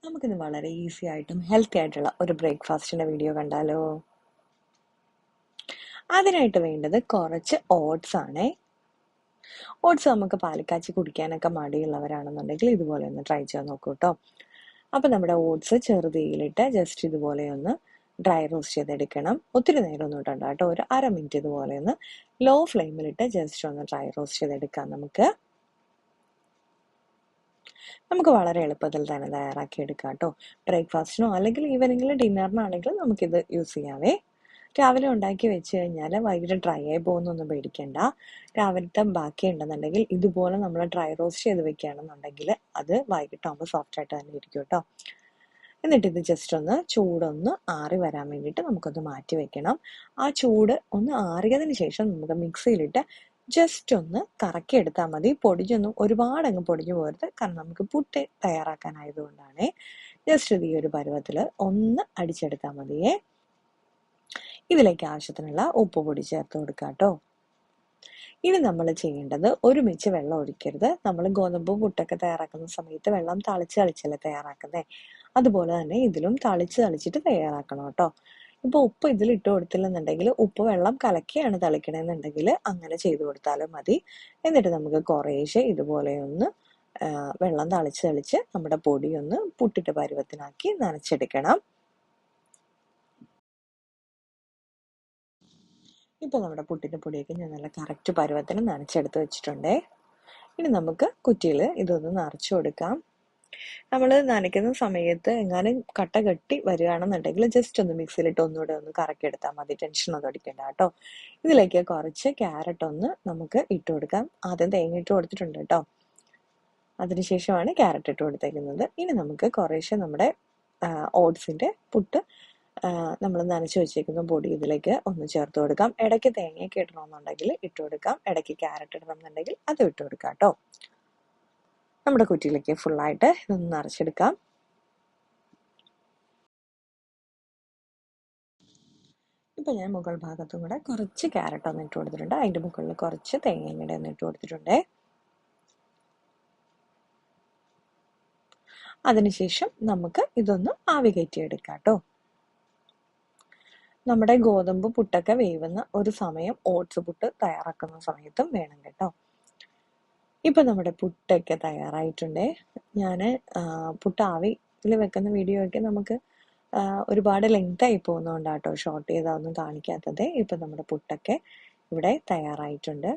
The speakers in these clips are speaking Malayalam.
നമുക്കിന്ന് വളരെ ഈസി ആയിട്ടും ഹെൽത്തി ആയിട്ടുള്ള ഒരു ബ്രേക്ക്ഫാസ്റ്റിന്റെ വീഡിയോ കണ്ടാലോ? അതിനായിട്ട് വേണ്ടത് കുറച്ച് ഓട്സ് ആണേ. ഓട്സ് നമുക്ക് പാലിക്കാച്ചി കുടിക്കാനൊക്കെ മടിയുള്ളവരാണെന്നുണ്ടെങ്കിൽ ഇതുപോലെ ഒന്ന് ട്രൈ ചെയ്ത് നോക്കൂ കേട്ടോ. അപ്പം നമ്മുടെ ഓട്സ് ചെറുതീയിലിട്ട് ജസ്റ്റ് ഇതുപോലെ ഒന്ന് ഡ്രൈ റോസ്റ്റ് ചെയ്തെടുക്കണം. ഒത്തിരി നേരം ഒന്നും ഇടണ്ട കേട്ടോ. ഒരു 1/2 മിനിറ്റ് ഇതുപോലെ ഒന്ന് ലോ ഫ്ലെയിമിലിട്ട് ജസ്റ്റ് ഒന്ന് ഡ്രൈ റോസ്റ്റ് ചെയ്തെടുക്കാം. നമുക്ക് വളരെ എളുപ്പത്തിൽ തന്നെ തയ്യാറാക്കി എടുക്കാം കേട്ടോ. ബ്രേക്ക്ഫാസ്റ്റിനോ അല്ലെങ്കിൽ ഈവനിങ്ങിൽ ഡിന്നറിനാണെങ്കിലും നമുക്കിത് യൂസ് ചെയ്യാവേ. രാവിലെ ഉണ്ടാക്കി വെച്ച് കഴിഞ്ഞാൽ വൈകിട്ട് ഡ്രൈ ആയി പോകുന്നൊന്നും പേടിക്കണ്ട. രാവിലത്തെ ബാക്കി ഉണ്ടെന്നുണ്ടെങ്കിൽ ഇതുപോലെ നമ്മൾ ഡ്രൈ റോസ്റ്റ് ചെയ്ത് വെക്കുകയാണെന്നുണ്ടെങ്കിൽ അത് വൈകിട്ടാകുമ്പോൾ സോഫ്റ്റ് ആയിട്ട് തന്നെ ഇരിക്കും കേട്ടോ. എന്നിട്ട് ഇത് ജസ്റ്റ് ഒന്ന് ചൂടൊന്ന് ആറി വരാൻ വേണ്ടിയിട്ട് നമുക്കൊന്ന് മാറ്റി വെക്കണം. ആ ചൂട് ഒന്ന് ആറിയതിന് ശേഷം നമുക്ക് മിക്സിയിലിട്ട് ജസ്റ്റ് ഒന്ന് കറക്കി എടുത്താൽ മതി. പൊടിഞ്ഞൊന്നും ഒരുപാട് അങ്ങ് പൊടിഞ്ഞു പോകരുത്, കാരണം നമുക്ക് പുട്ട് തയ്യാറാക്കാനായതുകൊണ്ടാണ്. ജസ്റ്റ് ഇത് ഈ ഒരു പരുവത്തിൽ ഒന്ന് അടിച്ചെടുത്താൽ മതിയേ. ഇതിലേക്ക് ആവശ്യത്തിനുള്ള ഉപ്പ് പൊടി ചേർത്ത് കൊടുക്കുക കേട്ടോ. ഇനി നമ്മൾ ചെയ്യേണ്ടത് ഒരുമിച്ച് വെള്ളം ഒഴിക്കരുത്. നമ്മൾ ഗോതമ്പ് പുട്ടൊക്കെ തയ്യാറാക്കുന്ന സമയത്ത് വെള്ളം തളിച്ചല്ലേ തയ്യാറാക്കുന്നേ, അതുപോലെ തന്നെ ഇതിലും തളിച്ചിട്ട് തയ്യാറാക്കണം കേട്ടോ. ഇപ്പൊ ഉപ്പ് ഇതിൽ ഇട്ട് കൊടുത്തില്ലെന്നുണ്ടെങ്കിൽ ഉപ്പ് വെള്ളം കലക്കിയാണ് തളിക്കണമെന്നുണ്ടെങ്കിൽ അങ്ങനെ ചെയ്തു കൊടുത്താലും മതി. എന്നിട്ട് നമുക്ക് കുറേശ്ശെ ഇതുപോലെ ഒന്ന് വെള്ളം തളിച്ച് നമ്മുടെ പൊടി ഒന്ന് പുട്ടിട്ട് പരുവത്തിനാക്കി നനച്ചെടുക്കണം. ഇപ്പൊ നമ്മുടെ പുട്ടിന്റെ പൊടിയൊക്കെ ഞാൻ നല്ല കറക്റ്റ് പരുവത്തിന് നനച്ചെടുത്ത് വെച്ചിട്ടുണ്ടേ. ഇനി നമുക്ക് കുറ്റിയിൽ ഇതൊന്ന് നിറച്ചു കൊടുക്കാം. നമ്മൾ നനയ്ക്കുന്ന സമയത്ത് എങ്ങാനും കട്ട കെട്ടി വരികയാണെന്നുണ്ടെങ്കിൽ ജസ്റ്റ് ഒന്ന് മിക്സിയിലിട്ട് ഒന്നുകൂടെ ഒന്ന് കറക്കി എടുത്താൽ മതി. ടെൻഷൻ ഒന്നും അടിക്കണ്ട കേട്ടോ. ഇതിലേക്ക് കുറച്ച് ക്യാരറ്റ് ഒന്ന് നമുക്ക് ഇട്ട് കൊടുക്കാം. ആദ്യം തേങ്ങ ഇട്ട് കൊടുത്തിട്ടുണ്ട് കേട്ടോ, അതിനുശേഷമാണ് ക്യാരറ്റ് ഇട്ട് കൊടുത്തേക്കുന്നത്. ഇനി നമുക്ക് കുറേശ്ശെ നമ്മുടെ ഓട്സിന്റെ പുട്ട് നമ്മൾ നനച്ച് വെച്ചേക്കുന്ന പൊടി ഇതിലേക്ക് ഒന്ന് ചേർത്ത് കൊടുക്കാം. ഇടയ്ക്ക് തേങ്ങയൊക്കെ ഇടണമെന്നുണ്ടെങ്കിൽ ഇട്ട് കൊടുക്കാം, ഇടയ്ക്ക് ക്യാരറ്റ് ഇടണമെന്നുണ്ടെങ്കിൽ അത് ഇട്ട് കൊടുക്കാം കേട്ടോ. നമ്മുടെ കുറ്റിയിലേക്ക് ഫുള്ളായിട്ട് ഇതൊന്ന് നിറച്ചെടുക്കാം. ഇപ്പൊ ഞാൻ മുകൾ ഭാഗത്തും കൂടെ കുറച്ച് ക്യാരറ്റ് ഒന്ന് ഇട്ട് കൊടുത്തിട്ടുണ്ട്. അതിന്റെ മുകളിൽ കുറച്ച് തേങ്ങയും കൂടെ ഒന്ന് ഇട്ട് കൊടുത്തിട്ടുണ്ട്. അതിനുശേഷം നമുക്ക് ഇതൊന്ന് ആവി കയറ്റിയെടുക്കാം കേട്ടോ. നമ്മുടെ ഗോതമ്പ് പുട്ടൊക്കെ വേവുന്ന ഒരു സമയം ഓട്സ് പുട്ട് തയ്യാറാക്കുന്ന സമയത്തും വേണം കേട്ടോ. ഇപ്പൊ നമ്മുടെ പുട്ടൊക്കെ തയ്യാറായിട്ടുണ്ട്. ഞാൻ പുട്ട് ആവിയിൽ വെക്കുന്ന വീഡിയോ ഒക്കെ നമുക്ക് ഒരുപാട് ലെങ്ത് ആയി പോകുന്നതുകൊണ്ടാട്ടോ ഷോർട്ട് ചെയ്തൊന്നും കാണിക്കാത്തത്. ഇപ്പൊ നമ്മുടെ പുട്ടൊക്കെ ഇവിടെ തയ്യാറായിട്ടുണ്ട്.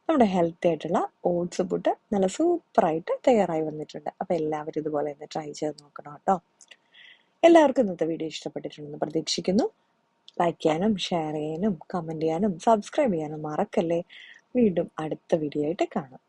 നമ്മുടെ ഹെൽത്തി ആയിട്ടുള്ള ഓട്സ് പുട്ട് നല്ല സൂപ്പറായിട്ട് തയ്യാറായി വന്നിട്ടുണ്ട്. അപ്പൊ എല്ലാവരും ഇതുപോലെ ഒന്ന് ട്രൈ ചെയ്ത് നോക്കണം കേട്ടോ. എല്ലാവർക്കും ഇന്നത്തെ വീഡിയോ ഇഷ്ടപ്പെട്ടിട്ടുണ്ടെന്ന് പ്രതീക്ഷിക്കുന്നു. ലൈക്ക് ചെയ്യാനും ഷെയർ ചെയ്യാനും കമന്റ് ചെയ്യാനും സബ്സ്ക്രൈബ് ചെയ്യാനും മറക്കല്ലേ. വീണ്ടും അടുത്ത വീഡിയോ ആയിട്ട് കാണാം.